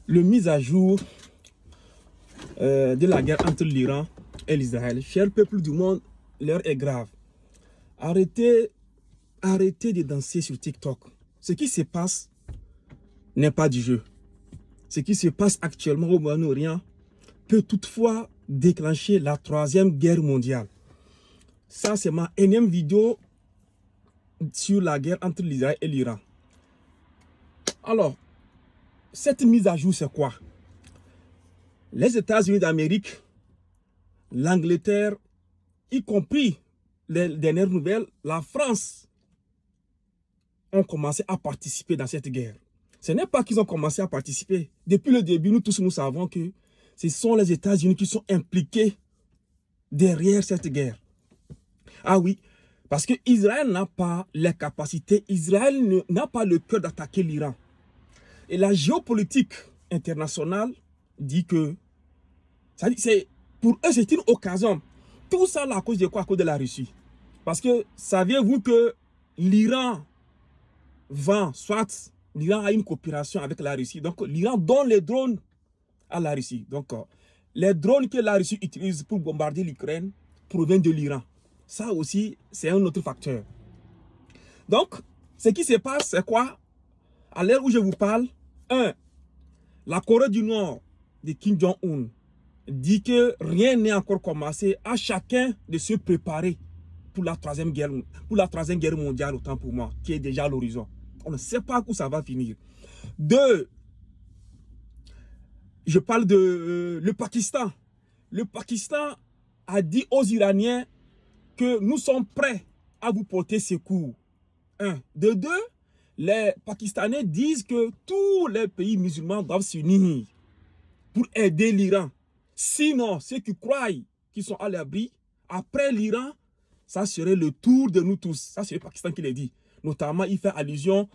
Le mise à jour de la guerre entre l'Iran et l'Israël. Cher peuple du monde, l'heure est grave. Arrêtez de danser sur TikTok. Ce qui se passe n'est pas du jeu. Ce qui se passe actuellement au Moyen-Orient peut toutefois déclencher la 3e guerre mondiale. Ça, c'est ma énième vidéo sur la guerre entre l'Israël et l'Iran. Alors, cette mise à jour, c'est quoi? Les États-Unis d'Amérique, l'Angleterre, y compris les dernières nouvelles, la France, ont commencé à participer dans cette guerre. Ce n'est pas qu'ils ont commencé à participer. Depuis le début, nous tous, nous savons que ce sont les États-Unis qui sont impliqués derrière cette guerre. Ah oui, parce que Israël n'a pas les capacités, Israël n'a pas le cœur d'attaquer l'Iran. Et la géopolitique internationale dit que, pour eux, c'est une occasion. Tout ça là, à cause de quoi? À cause de la Russie. Parce que, saviez-vous que l'Iran soit l'Iran a une coopération avec la Russie. Donc, l'Iran donne les drones à la Russie. Donc, les drones que la Russie utilise pour bombarder l'Ukraine proviennent de l'Iran. Ça aussi, c'est un autre facteur. Donc, ce qui se passe, c'est quoi? À l'heure où je vous parle, la Corée du Nord de Kim Jong-un dit que rien n'est encore commencé, à chacun de se préparer pour la troisième guerre mondiale, autant pour moi, qui est déjà à l'horizon. On ne sait pas où ça va finir. 2, je parle de le Pakistan. Le Pakistan a dit aux Iraniens que nous sommes prêts à vous porter secours. 1. De 2, les Pakistanais disent que tous les pays musulmans doivent s'unir pour aider l'Iran. Sinon, ceux qui croient qu'ils sont à l'abri, après l'Iran, ça serait le tour de nous tous. Ça, c'est le Pakistan qui l'a dit. Notamment, il fait allusion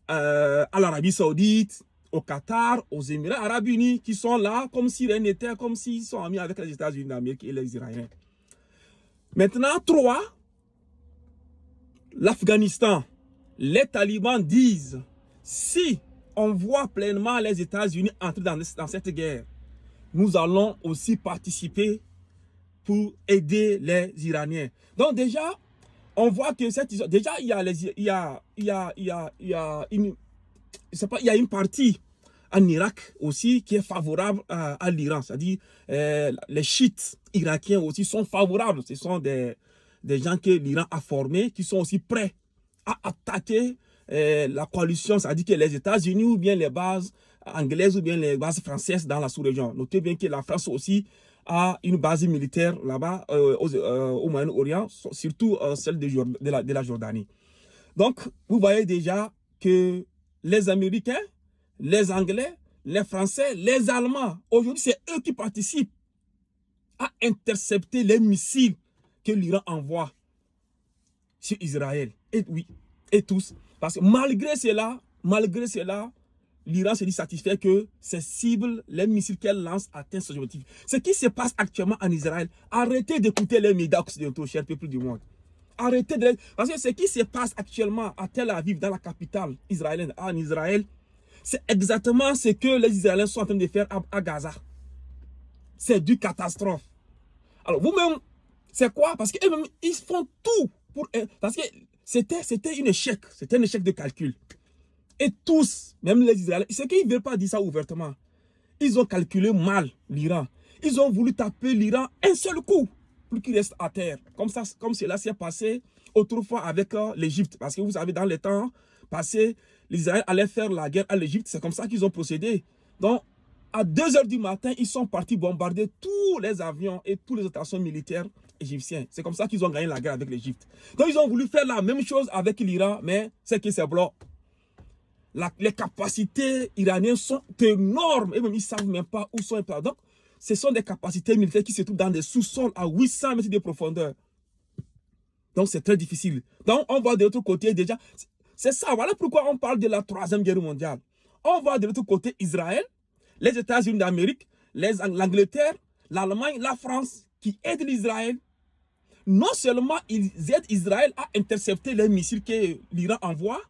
à l'Arabie Saoudite, au Qatar, aux Émirats Arabes Unis, qui sont là comme si rien n'était, comme s'ils sont amis avec les États-Unis d'Amérique et les Iraniens. Maintenant, 3, l'Afghanistan. Les talibans disent, si on voit pleinement les États-Unis entrer dans cette guerre, nous allons aussi participer pour aider les Iraniens. Donc déjà, on voit que cette histoire, déjà il y a une partie en Irak aussi qui est favorable à l'Iran, c'est-à-dire les chiites irakiens aussi sont favorables. Ce sont des gens que l'Iran a formés qui sont aussi prêts à attaquer la coalition, c'est-à-dire que les États-Unis ou bien les bases anglaises ou bien les bases françaises dans la sous-région. Notez bien que la France aussi a une base militaire là-bas au Moyen-Orient, surtout celle de la Jordanie. Donc, vous voyez déjà que les Américains, les Anglais, les Français, les Allemands, aujourd'hui, c'est eux qui participent à intercepter les missiles que l'Iran envoie sur Israël. Et oui, et tous. Parce que malgré cela, l'Iran se dit satisfait que ses cibles, les missiles qu'elle lance, atteignent son objectif. Ce qui se passe actuellement en Israël, arrêtez d'écouter les médias occidentaux, chers peuples du monde. Arrêtez de... Parce que ce qui se passe actuellement à Tel Aviv, dans la capitale israélienne, en Israël, c'est exactement ce que les Israéliens sont en train de faire à Gaza. C'est du catastrophe. Alors vous-même, c'est quoi? Parce qu'eux-mêmes, ils font tout pour... Parce que c'était un échec de calcul. Et tous, même les Israéliens, c'est qu'ils ne veulent pas dire ça ouvertement. Ils ont calculé mal l'Iran. Ils ont voulu taper l'Iran un seul coup pour qu'il reste à terre. Comme cela s'est passé autrefois avec l'Égypte. Parce que vous savez, dans les temps passés, les Israéliens allaient faire la guerre à l'Égypte. C'est comme ça qu'ils ont procédé. Donc, à 2 h du matin, ils sont partis bombarder tous les avions et toutes les stations militaires égyptiens. C'est comme ça qu'ils ont gagné la guerre avec l'Égypte. Donc, ils ont voulu faire la même chose avec l'Iran, mais c'est que c'est blanc. Les capacités iraniennes sont énormes. Et même, ils ne savent même pas où sont les plans. Donc, ce sont des capacités militaires qui se trouvent dans des sous-sols à 800 mètres de profondeur. Donc, c'est très difficile. Donc, on voit de l'autre côté déjà. C'est ça, voilà pourquoi on parle de la 3e guerre mondiale. On voit de l'autre côté Israël, les États-Unis d'Amérique, l'Angleterre, l'Allemagne, la France, qui aident l'Israël. Non seulement ils aident Israël à intercepter les missiles que l'Iran envoie,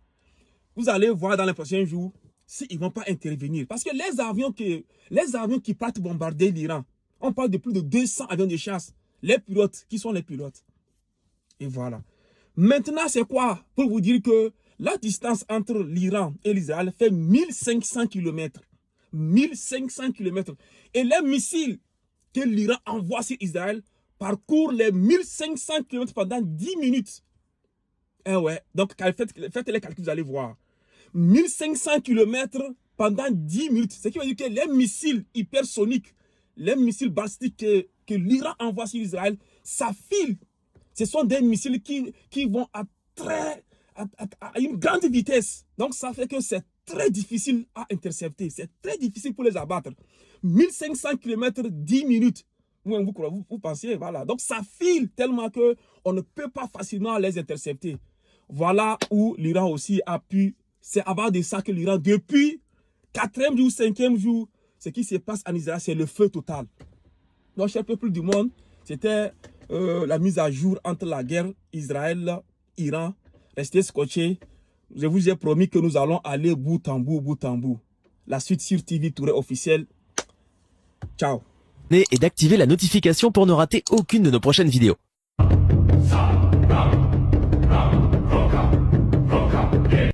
vous allez voir dans les prochains jours, s'ils ne vont pas intervenir. Parce que les avions qui partent bombarder l'Iran, on parle de plus de 200 avions de chasse. Les pilotes, qui sont les pilotes? Et voilà. Maintenant, c'est quoi? Pour vous dire que la distance entre l'Iran et l'Israël fait 1500 km. 1500 km. Et les missiles que l'Iran envoie sur Israël parcourent les 1500 km pendant 10 minutes. Eh ouais, donc faites les calculs, vous allez voir. 1500 km pendant 10 minutes. Ce qui veut dire que les missiles hypersoniques, les missiles balistiques que l'Iran envoie sur Israël, ça file. Ce sont des missiles qui vont à une grande vitesse. Donc, ça fait que c'est très difficile à intercepter. C'est très difficile pour les abattre. 1500 km, 10 minutes. Vous pensez, voilà. Donc, ça file tellement qu'on ne peut pas facilement les intercepter. Voilà où l'Iran aussi a pu. C'est à base de ça que l'Iran, depuis 4e jour, 5e jour, ce qui se passe en Israël, c'est le feu total. Donc, cher peuple du monde, c'était la mise à jour entre la guerre Israël-Iran. Restez scotchés. Je vous ai promis que nous allons aller bout en bout, bout en bout. La suite sur TV Touré officiel. Ciao. Et d'activer la notification pour ne rater aucune de nos prochaines vidéos.